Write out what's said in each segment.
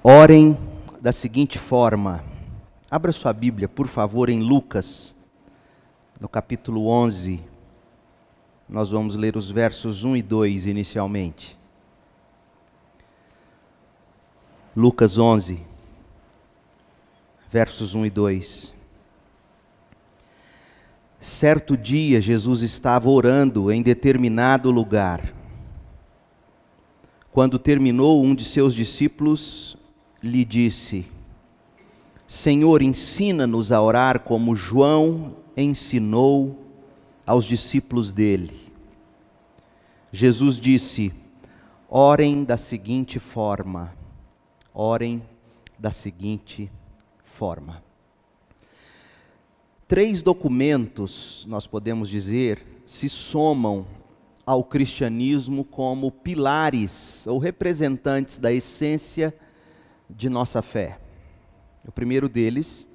Orem da seguinte forma. Abra sua Bíblia, por favor, em Lucas, no capítulo 11. Nós vamos ler os versos 1 e 2 inicialmente. Lucas 11, versos 1 e 2. Certo dia, Jesus estava orando em determinado lugar. Quando terminou, um de seus discípulos lhe disse: Senhor, ensina-nos a orar como João ensinou aos discípulos dele. Jesus disse: orem da seguinte forma. Orem da seguinte forma. 3 documentos, nós podemos dizer, se somam ao cristianismo como pilares ou representantes da essência de nossa fé. O primeiro deles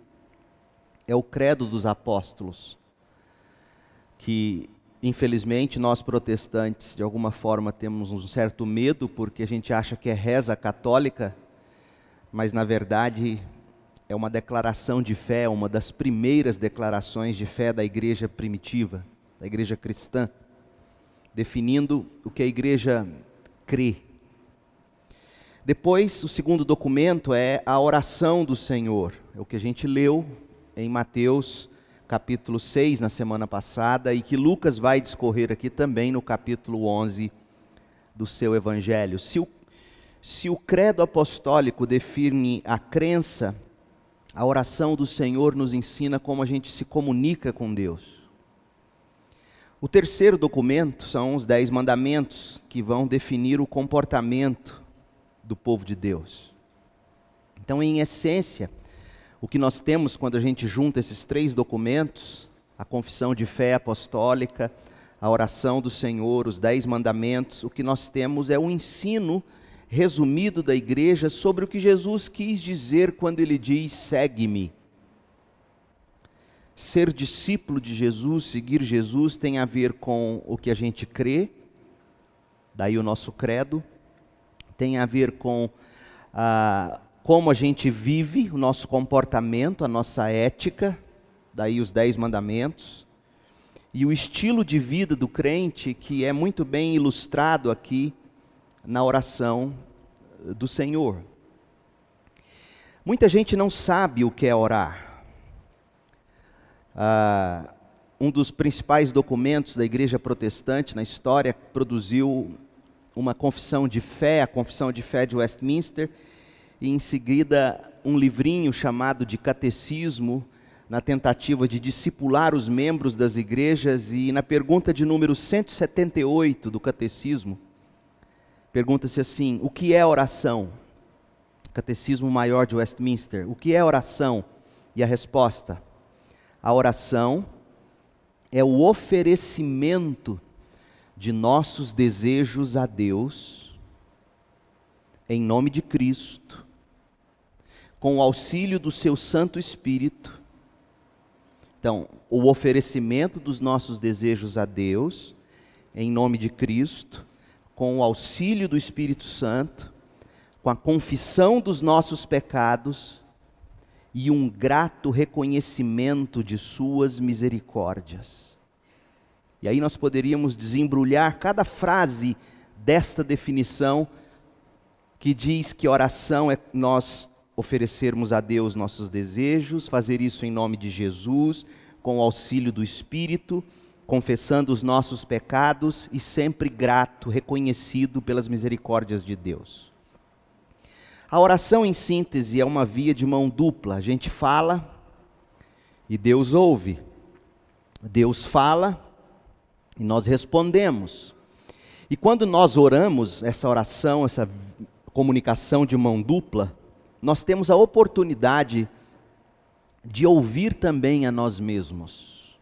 é o Credo dos Apóstolos, que infelizmente nós protestantes de alguma forma temos um certo medo porque a gente acha que é reza católica, mas na verdade é uma declaração de fé, uma das primeiras declarações de fé da igreja primitiva, da igreja cristã, definindo o que a igreja crê. Depois, o segundo documento é a oração do Senhor, é o que a gente leu em Mateus capítulo 6 na semana passada e que Lucas vai discorrer aqui também no capítulo 11 do seu evangelho. Se o credo apostólico define a crença, a oração do Senhor nos ensina como a gente se comunica com Deus. O terceiro documento são os 10 mandamentos, que vão definir o comportamento do povo de Deus. Então, em essência, o que nós temos quando a gente junta esses 3 documentos, a confissão de fé apostólica, a oração do Senhor, os 10 mandamentos, o que nós temos é um ensino resumido da igreja sobre o que Jesus quis dizer quando ele diz: segue-me. Ser discípulo de Jesus, seguir Jesus, tem a ver com o que a gente crê, daí o nosso credo, tem a ver com como a gente vive, o nosso comportamento, a nossa ética, daí os 10 mandamentos, e o estilo de vida do crente, que é muito bem ilustrado aqui na oração do Senhor. Muita gente não sabe o que é orar. Um dos principais documentos da igreja protestante na história produziu uma confissão de fé, a confissão de fé de Westminster, e em seguida um livrinho chamado de Catecismo, na tentativa de discipular os membros das igrejas. E na pergunta de número 178 do Catecismo, pergunta-se assim: o que é oração? Catecismo Maior de Westminster. O que é oração? E a resposta: a oração é o oferecimento de nossos desejos a Deus, em nome de Cristo, com o auxílio do seu Santo Espírito. Então, o oferecimento dos nossos desejos a Deus, em nome de Cristo, com o auxílio do Espírito Santo, com a confissão dos nossos pecados e um grato reconhecimento de suas misericórdias. E aí nós poderíamos desembrulhar cada frase desta definição, que diz que oração é nós oferecermos a Deus nossos desejos, fazer isso em nome de Jesus, com o auxílio do Espírito, confessando os nossos pecados e sempre grato, reconhecido pelas misericórdias de Deus. A oração, em síntese, é uma via de mão dupla. A gente fala e Deus ouve. Deus fala e nós respondemos. E quando nós oramos, essa oração, essa comunicação de mão dupla, nós temos a oportunidade de ouvir também a nós mesmos.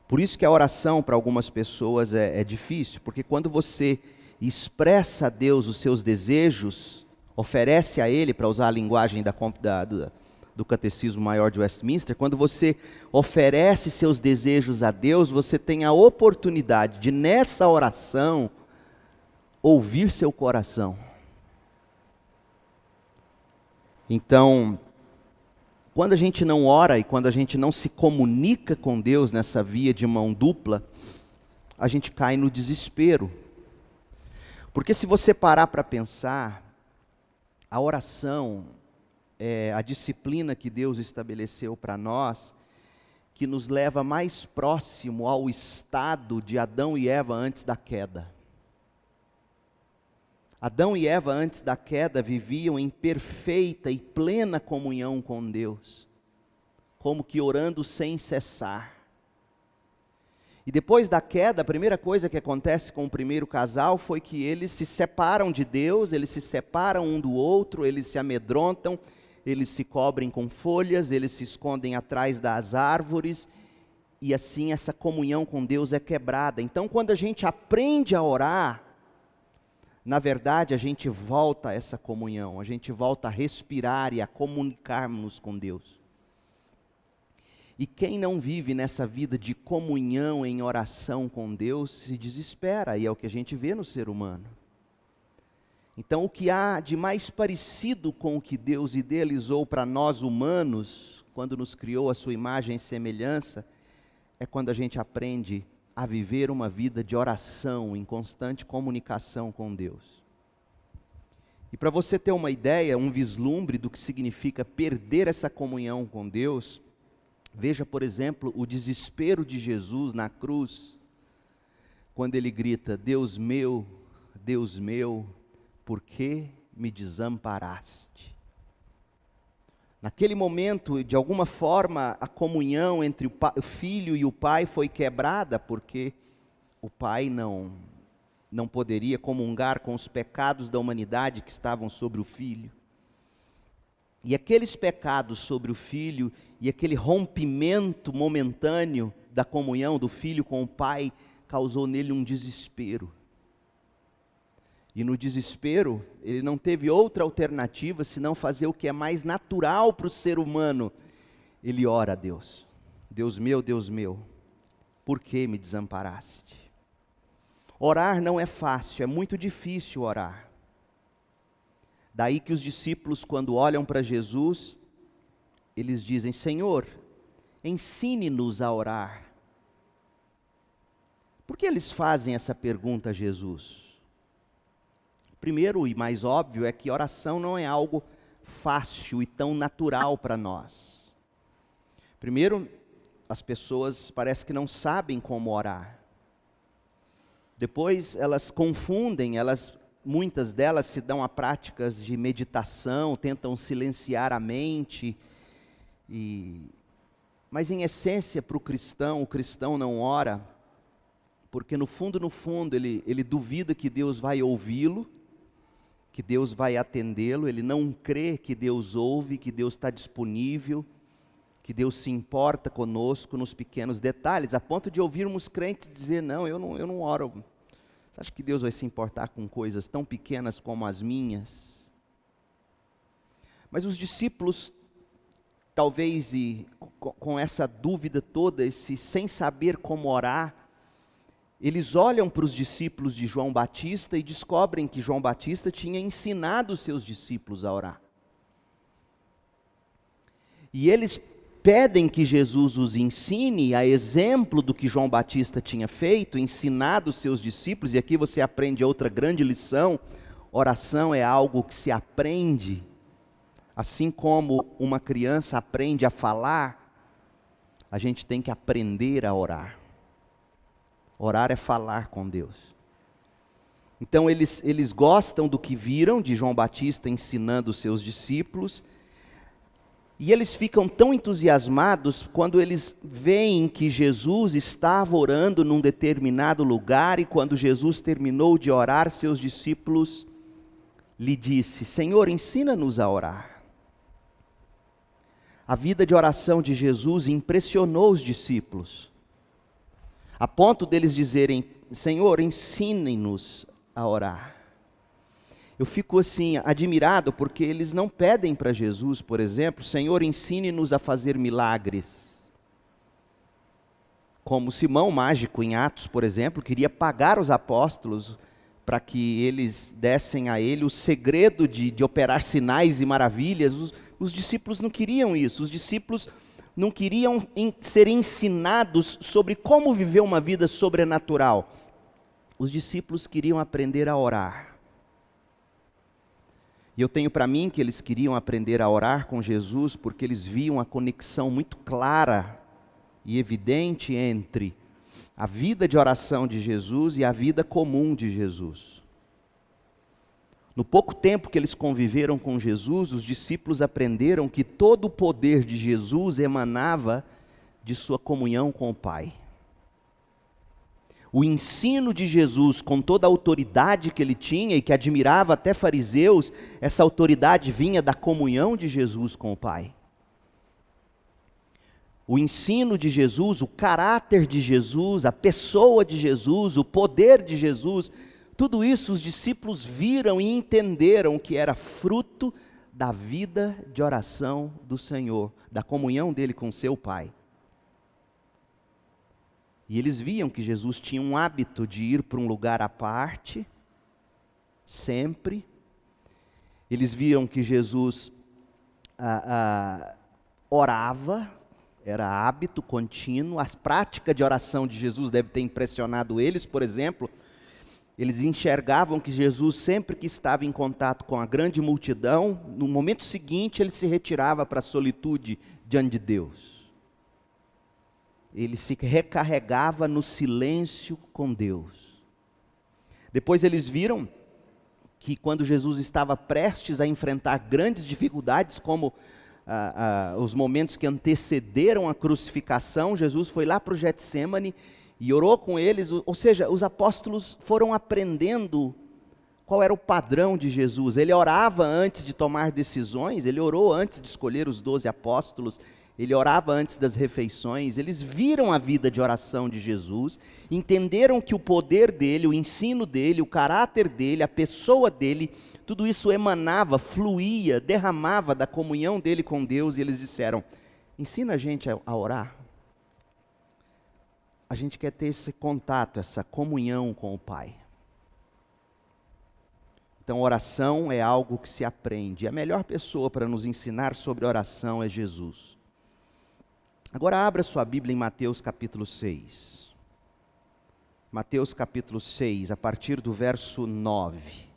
Por isso que a oração para algumas pessoas é difícil, porque quando você expressa a Deus os seus desejos, oferece a Ele, para usar a linguagem do Catecismo Maior de Westminster, quando você oferece seus desejos a Deus, você tem a oportunidade de, nessa oração, ouvir seu coração. Então, quando a gente não ora e quando a gente não se comunica com Deus nessa via de mão dupla, a gente cai no desespero. Porque se você parar para pensar, a oração é a disciplina que Deus estabeleceu para nós, que nos leva mais próximo ao estado de Adão e Eva antes da queda. Adão e Eva antes da queda viviam em perfeita e plena comunhão com Deus, como que orando sem cessar. E depois da queda, a primeira coisa que acontece com o primeiro casal foi que eles se separam de Deus, eles se separam um do outro, eles se amedrontam, eles se cobrem com folhas, eles se escondem atrás das árvores, e assim essa comunhão com Deus é quebrada. Então, quando a gente aprende a orar, na verdade, a gente volta a essa comunhão, a gente volta a respirar e a comunicarmos com Deus. E quem não vive nessa vida de comunhão em oração com Deus, se desespera, e é o que a gente vê no ser humano. Então, o que há de mais parecido com o que Deus idealizou para nós humanos, quando nos criou a sua imagem e semelhança, é quando a gente aprende a viver uma vida de oração, em constante comunicação com Deus. E para você ter uma ideia, um vislumbre do que significa perder essa comunhão com Deus, veja, por exemplo, o desespero de Jesus na cruz, quando ele grita: Deus meu, por que me desamparaste? Naquele momento, de alguma forma, a comunhão entre o filho e o pai foi quebrada, porque o pai não poderia comungar com os pecados da humanidade que estavam sobre o filho. E aqueles pecados sobre o filho e aquele rompimento momentâneo da comunhão do filho com o pai causou nele um desespero. E no desespero, ele não teve outra alternativa senão fazer o que é mais natural para o ser humano. Ele ora a Deus: Deus meu, por que me desamparaste? Orar não é fácil, é muito difícil orar. Daí que os discípulos, quando olham para Jesus, eles dizem: Senhor, ensine-nos a orar. Por que eles fazem essa pergunta a Jesus? Primeiro e mais óbvio é que oração não é algo fácil e tão natural para nós. Primeiro, as pessoas parece que não sabem como orar. Depois elas confundem, muitas delas se dão a práticas de meditação, tentam silenciar a mente. Mas em essência, para o cristão não ora, porque no fundo, ele duvida que Deus vai ouvi-lo, que Deus vai atendê-lo, ele não crê que Deus ouve, que Deus está disponível, que Deus se importa conosco nos pequenos detalhes, a ponto de ouvirmos crentes dizer: não, eu não oro. Você acha que Deus vai se importar com coisas tão pequenas como as minhas? Mas os discípulos, talvez com essa dúvida toda, sem saber como orar, eles olham para os discípulos de João Batista e descobrem que João Batista tinha ensinado os seus discípulos a orar. E eles pedem que Jesus os ensine, a exemplo do que João Batista tinha feito, ensinado os seus discípulos, e aqui você aprende outra grande lição: oração é algo que se aprende, assim como uma criança aprende a falar, a gente tem que aprender a orar. Orar é falar com Deus. Então eles gostam do que viram de João Batista ensinando os seus discípulos, e eles ficam tão entusiasmados quando eles veem que Jesus estava orando num determinado lugar, e quando Jesus terminou de orar, seus discípulos lhe disse: Senhor, ensina-nos a orar. A vida de oração de Jesus impressionou os discípulos, a ponto deles dizerem: Senhor, ensine-nos a orar. Eu fico assim, admirado, porque eles não pedem para Jesus, por exemplo: Senhor, ensine-nos a fazer milagres. Como Simão mágico em Atos, por exemplo, queria pagar os apóstolos para que eles dessem a ele o segredo de operar sinais e maravilhas. Os discípulos não queriam isso, os discípulos não queriam ser ensinados sobre como viver uma vida sobrenatural. Os discípulos queriam aprender a orar. E eu tenho para mim que eles queriam aprender a orar com Jesus porque eles viam a conexão muito clara e evidente entre a vida de oração de Jesus e a vida comum de Jesus. No pouco tempo que eles conviveram com Jesus, os discípulos aprenderam que todo o poder de Jesus emanava de sua comunhão com o Pai. O ensino de Jesus, com toda a autoridade que ele tinha e que admirava até fariseus, essa autoridade vinha da comunhão de Jesus com o Pai. O ensino de Jesus, o caráter de Jesus, a pessoa de Jesus, o poder de Jesus, tudo isso os discípulos viram e entenderam que era fruto da vida de oração do Senhor, da comunhão dele com seu Pai. E eles viam que Jesus tinha um hábito de ir para um lugar à parte, sempre. Eles viam que Jesus orava, era hábito contínuo. A prática de oração de Jesus deve ter impressionado eles, por exemplo. Eles enxergavam que Jesus, sempre que estava em contato com a grande multidão, no momento seguinte ele se retirava para a solitude diante de Deus. Ele se recarregava no silêncio com Deus. Depois eles viram que quando Jesus estava prestes a enfrentar grandes dificuldades, como os momentos que antecederam a crucificação, Jesus foi lá para o Getsêmani e orou com eles, ou seja, os apóstolos foram aprendendo qual era o padrão de Jesus. Ele orava antes de tomar decisões, ele orou antes de escolher os 12 apóstolos, ele orava antes das refeições. Eles viram a vida de oração de Jesus, entenderam que o poder dele, o ensino dele, o caráter dele, a pessoa dele, tudo isso emanava, fluía, derramava da comunhão dele com Deus, e eles disseram: ensina a gente a orar. A gente quer ter esse contato, essa comunhão com o Pai. Então, oração é algo que se aprende. A melhor pessoa para nos ensinar sobre oração é Jesus. Agora abra sua Bíblia em Mateus capítulo 6. Mateus capítulo 6, a partir do verso 9.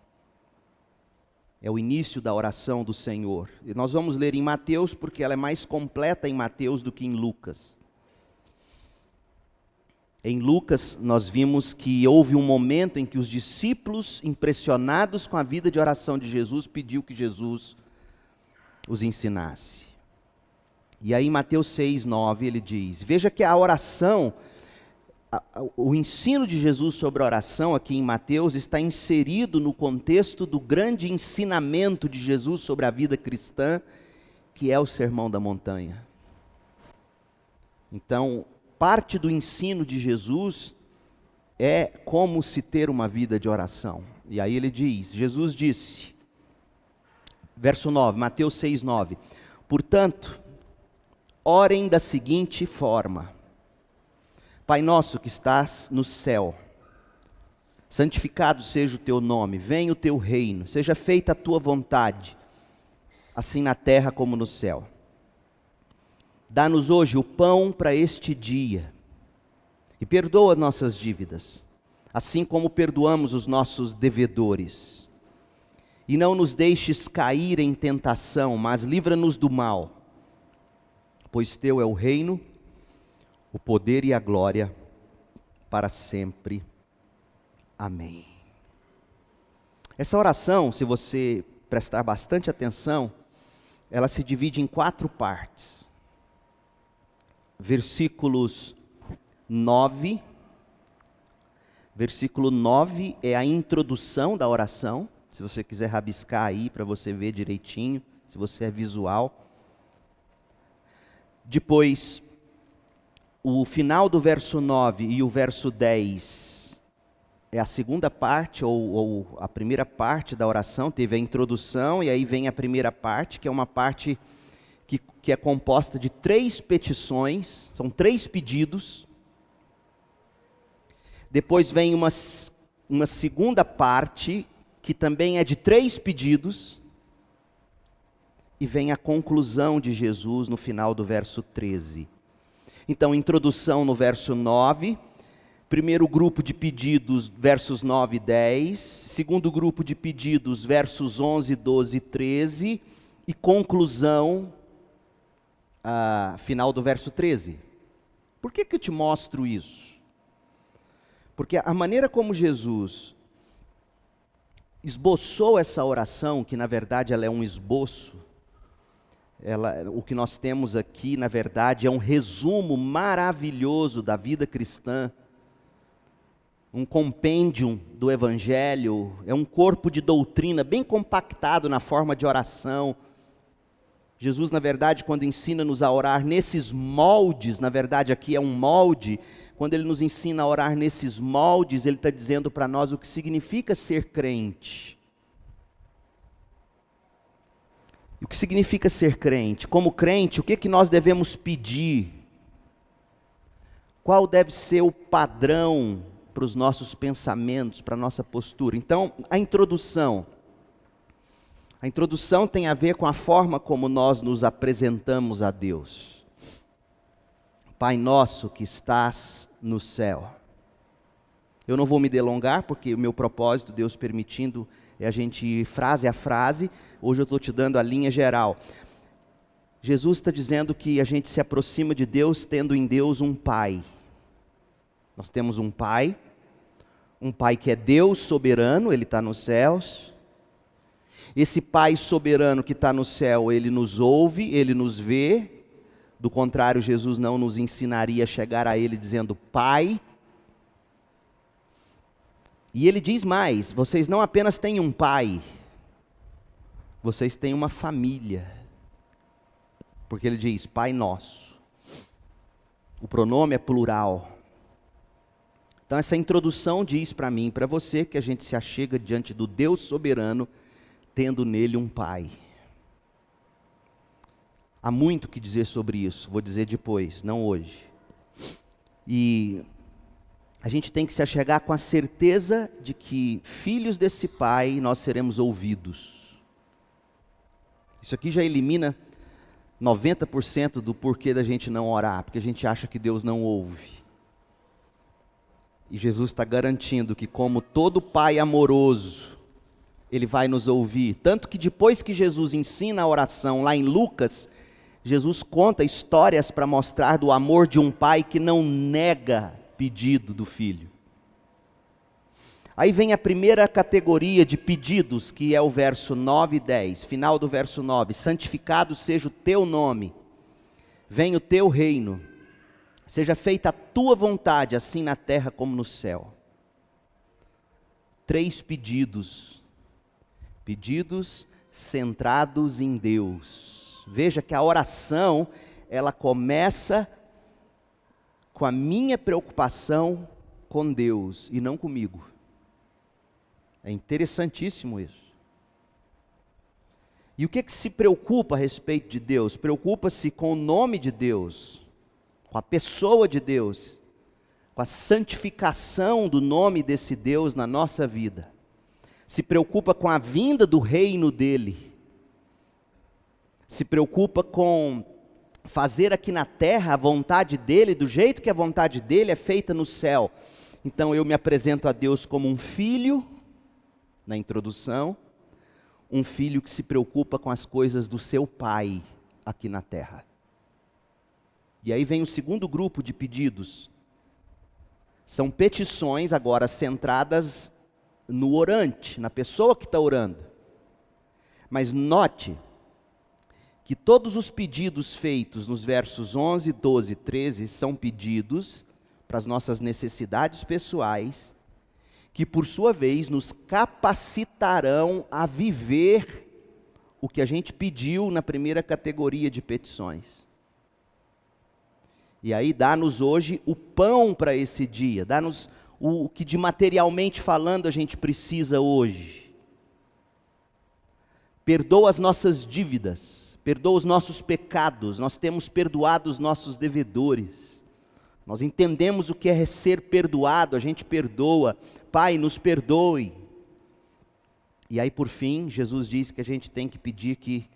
É o início da oração do Senhor. E nós vamos ler em Mateus porque ela é mais completa em Mateus do que em Lucas. Em Lucas, nós vimos que houve um momento em que os discípulos, impressionados com a vida de oração de Jesus, pediu que Jesus os ensinasse. E aí em Mateus 6, 9, ele diz: veja que a oração, o ensino de Jesus sobre a oração aqui em Mateus está inserido no contexto do grande ensinamento de Jesus sobre a vida cristã, que é o Sermão da Montanha. Então, parte do ensino de Jesus é como se ter uma vida de oração. E aí ele diz, Jesus disse, verso 9, Mateus 6, 9, portanto, orem da seguinte forma: Pai nosso que estás no céu, santificado seja o teu nome, venha o teu reino, seja feita a tua vontade, assim na terra como no céu. Dá-nos hoje o pão para este dia, e perdoa nossas dívidas, assim como perdoamos os nossos devedores. E não nos deixes cair em tentação, mas livra-nos do mal. Pois teu é o reino, o poder e a glória, para sempre. Amém. Essa oração, se você prestar bastante atenção, ela se divide em 4 partes. Versículo 9 é a introdução da oração. Se você quiser rabiscar aí para você ver direitinho, se você é visual. Depois, o final do verso 9 e o verso 10 é a segunda parte, ou a primeira parte da oração. Teve a introdução e aí vem a primeira parte, que é uma parte que é composta de 3 são 3 pedidos. Depois vem umas uma segunda parte, que também é de 3 pedidos, e vem a conclusão de Jesus no final do verso 13. Então, introdução no verso 9, primeiro grupo de pedidos, versos 9 e 10, segundo grupo de pedidos, versos 11, 12 e 13, e conclusão, final do verso 13. Por que eu te mostro isso? Porque a maneira como Jesus esboçou essa oração, que na verdade ela é um esboço, o que nós temos aqui, na verdade, é um resumo maravilhoso da vida cristã, um compêndium do Evangelho, é um corpo de doutrina bem compactado na forma de oração. Jesus, na verdade, quando ensina-nos a orar nesses moldes, na verdade aqui é um molde, quando Ele nos ensina a orar nesses moldes, Ele está dizendo para nós o que significa ser crente. E o que significa ser crente? Como crente, o que nós devemos pedir? Qual deve ser o padrão para os nossos pensamentos, para a nossa postura? Então, a introdução tem a ver com a forma como nós nos apresentamos a Deus. Pai nosso que estás no céu. Eu não vou me delongar, porque o meu propósito, Deus permitindo, é a gente ir frase a frase. Hoje eu estou te dando a linha geral. Jesus está dizendo que a gente se aproxima de Deus tendo em Deus um Pai. Nós temos um Pai que é Deus soberano, Ele está nos céus. Esse Pai soberano que está no céu, Ele nos ouve, Ele nos vê. Do contrário, Jesus não nos ensinaria a chegar a Ele dizendo Pai. E Ele diz mais, vocês não apenas têm um Pai, vocês têm uma família. Porque Ele diz Pai Nosso. O pronome é plural. Então essa introdução diz para mim e para você que a gente se achega diante do Deus soberano, tendo nele um Pai. Há muito o que dizer sobre isso, vou dizer depois, não hoje. E a gente tem que se achegar com a certeza de que, filhos desse Pai, nós seremos ouvidos. Isso aqui já elimina 90% do porquê da gente não orar, porque a gente acha que Deus não ouve. E Jesus está garantindo que, como todo Pai amoroso, Ele vai nos ouvir. Tanto que depois que Jesus ensina a oração lá em Lucas, Jesus conta histórias para mostrar do amor de um pai que não nega pedido do filho. Aí vem a primeira categoria de pedidos, que é o verso 9 e 10, final do verso 9. Santificado seja o teu nome, venha o teu reino, seja feita a tua vontade, assim na terra como no céu. 3 pedidos centrados em Deus. Veja que a oração, ela começa com a minha preocupação com Deus e não comigo. É interessantíssimo isso. E o que se preocupa a respeito de Deus? Preocupa-se com o nome de Deus, com a pessoa de Deus, com a santificação do nome desse Deus na nossa vida. Se preocupa com a vinda do reino dele. Se preocupa com fazer aqui na terra a vontade dele, do jeito que a vontade dele é feita no céu. Então eu me apresento a Deus como um filho, na introdução, um filho que se preocupa com as coisas do seu pai aqui na terra. E aí vem o segundo grupo de pedidos. São petições agora centradas no orante, na pessoa que está orando. Mas note que todos os pedidos feitos nos versos 11, 12 e 13 são pedidos para as nossas necessidades pessoais, que por sua vez nos capacitarão a viver o que a gente pediu na primeira categoria de petições. E aí dá-nos hoje o pão para esse dia, dá-nos o que de materialmente falando a gente precisa hoje. Perdoa as nossas dívidas, perdoa os nossos pecados, nós temos perdoado os nossos devedores. Nós entendemos o que é ser perdoado, a gente perdoa. Pai, nos perdoe. E aí, por fim, Jesus diz que a gente tem que pedir que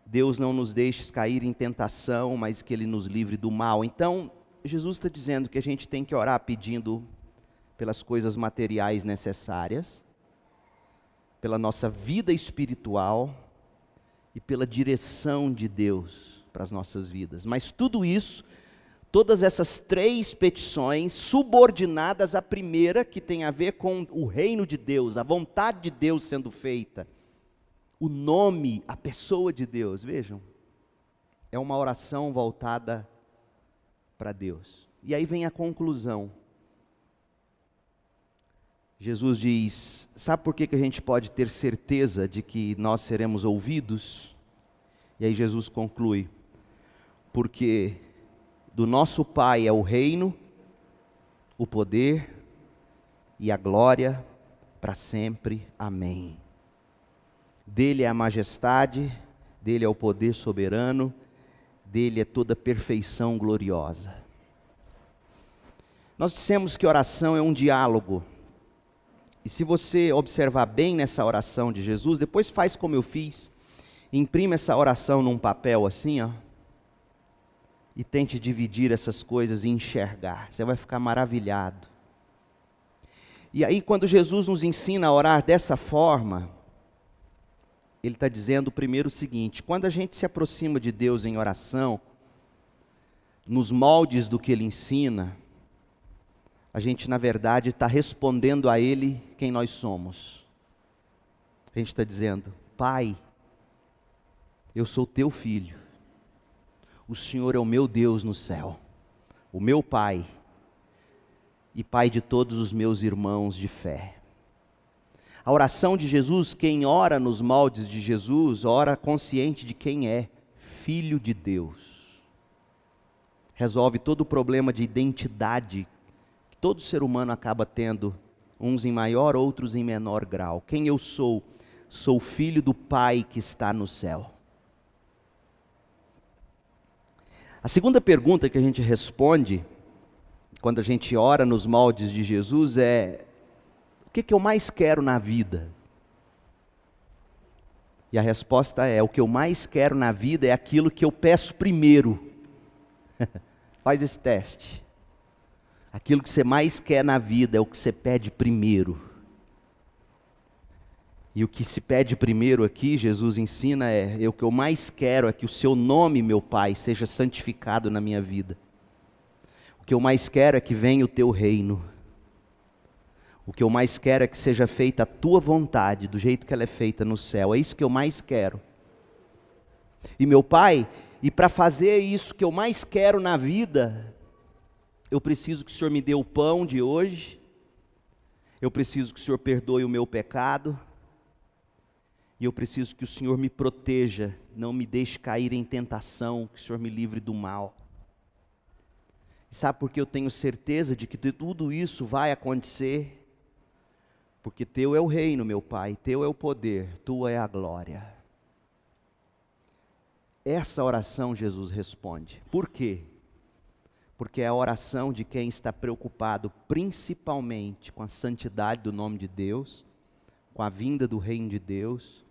Deus não nos deixe cair em tentação, mas que Ele nos livre do mal. Então, Jesus está dizendo que a gente tem que orar pedindo pelas coisas materiais necessárias, pela nossa vida espiritual e pela direção de Deus para as nossas vidas. Mas tudo isso, todas essas três petições, subordinadas à primeira, que tem a ver com o reino de Deus, a vontade de Deus sendo feita, o nome, a pessoa de Deus, vejam, é uma oração voltada para Deus. E aí vem a conclusão. Jesus diz, sabe por que a gente pode ter certeza de que nós seremos ouvidos? E aí Jesus conclui, porque do nosso Pai é o reino, o poder e a glória para sempre. Amém. Dele é a majestade, dele é o poder soberano, dele é toda perfeição gloriosa. Nós dissemos que oração é um diálogo. E se você observar bem nessa oração de Jesus, depois faz como eu fiz, imprime essa oração num papel assim, ó, e tente dividir essas coisas e enxergar. Você vai ficar maravilhado. E aí, quando Jesus nos ensina a orar dessa forma, Ele está dizendo primeiro o seguinte: quando a gente se aproxima de Deus em oração, nos moldes do que Ele ensina, a gente, na verdade, está respondendo a Ele quem nós somos. A gente está dizendo, Pai, eu sou teu filho, o Senhor é o meu Deus no céu, o meu Pai, e Pai de todos os meus irmãos de fé. A oração de Jesus, quem ora nos moldes de Jesus, ora consciente de quem é, filho de Deus. Resolve todo o problema de identidade que todo ser humano acaba tendo, uns em maior, outros em menor grau. Quem eu sou? Sou filho do Pai que está no céu. A segunda pergunta que a gente responde, quando a gente ora nos moldes de Jesus, é: o que eu mais quero na vida? E a resposta é: o que eu mais quero na vida é aquilo que eu peço primeiro. Faz esse teste. Aquilo que você mais quer na vida é o que você pede primeiro. E o que se pede primeiro aqui, Jesus ensina, o que eu mais quero é que o seu nome, meu Pai, seja santificado na minha vida. O que eu mais quero é que venha o teu reino. O que eu mais quero é que seja feita a tua vontade, do jeito que ela é feita no céu. É isso que eu mais quero. E meu Pai, e para fazer isso que eu mais quero na vida, eu preciso que o Senhor me dê o pão de hoje, eu preciso que o Senhor perdoe o meu pecado, e eu preciso que o Senhor me proteja, não me deixe cair em tentação, que o Senhor me livre do mal. E sabe por que eu tenho certeza de que tudo isso vai acontecer? Porque teu é o reino, meu Pai, teu é o poder, tua é a glória. Essa oração Jesus responde. Por quê? Porque é a oração de quem está preocupado principalmente com a santidade do nome de Deus, com a vinda do reino de Deus,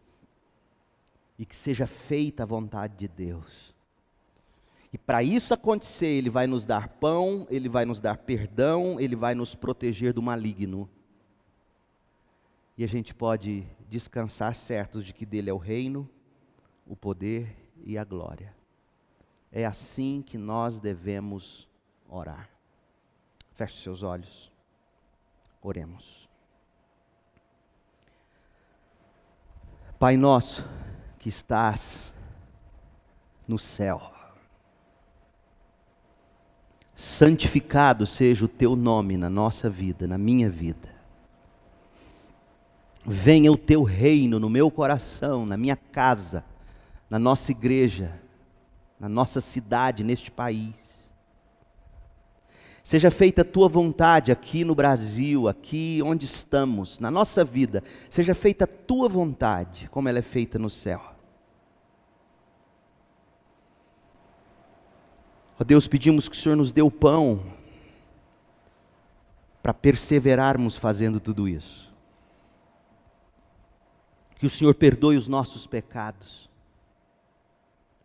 e que seja feita a vontade de Deus. E para isso acontecer, Ele vai nos dar pão, Ele vai nos dar perdão, Ele vai nos proteger do maligno. E a gente pode descansar certos de que dele é o reino, o poder e a glória. É assim que nós devemos orar. Feche seus olhos. Oremos. Pai nosso que estás no céu, santificado seja o teu nome na nossa vida, na minha vida. Venha o teu reino no meu coração, na minha casa, na nossa igreja, na nossa cidade, neste país. Seja feita a tua vontade aqui no Brasil, aqui onde estamos, na nossa vida. Seja feita a tua vontade, como ela é feita no céu. Ó Deus, pedimos que o Senhor nos dê o pão para perseverarmos fazendo tudo isso. Que o Senhor perdoe os nossos pecados.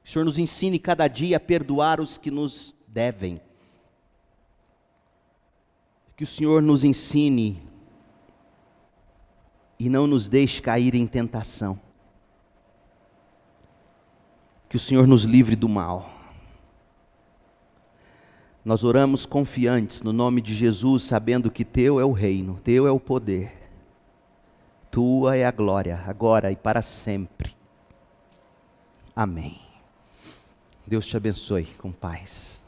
Que o Senhor nos ensine cada dia a perdoar os que nos devem. Que o Senhor nos ensine e não nos deixe cair em tentação. Que o Senhor nos livre do mal. Nós oramos confiantes no nome de Jesus, sabendo que Teu é o reino, Teu é o poder. Tua é a glória, agora e para sempre. Amém. Deus te abençoe com paz.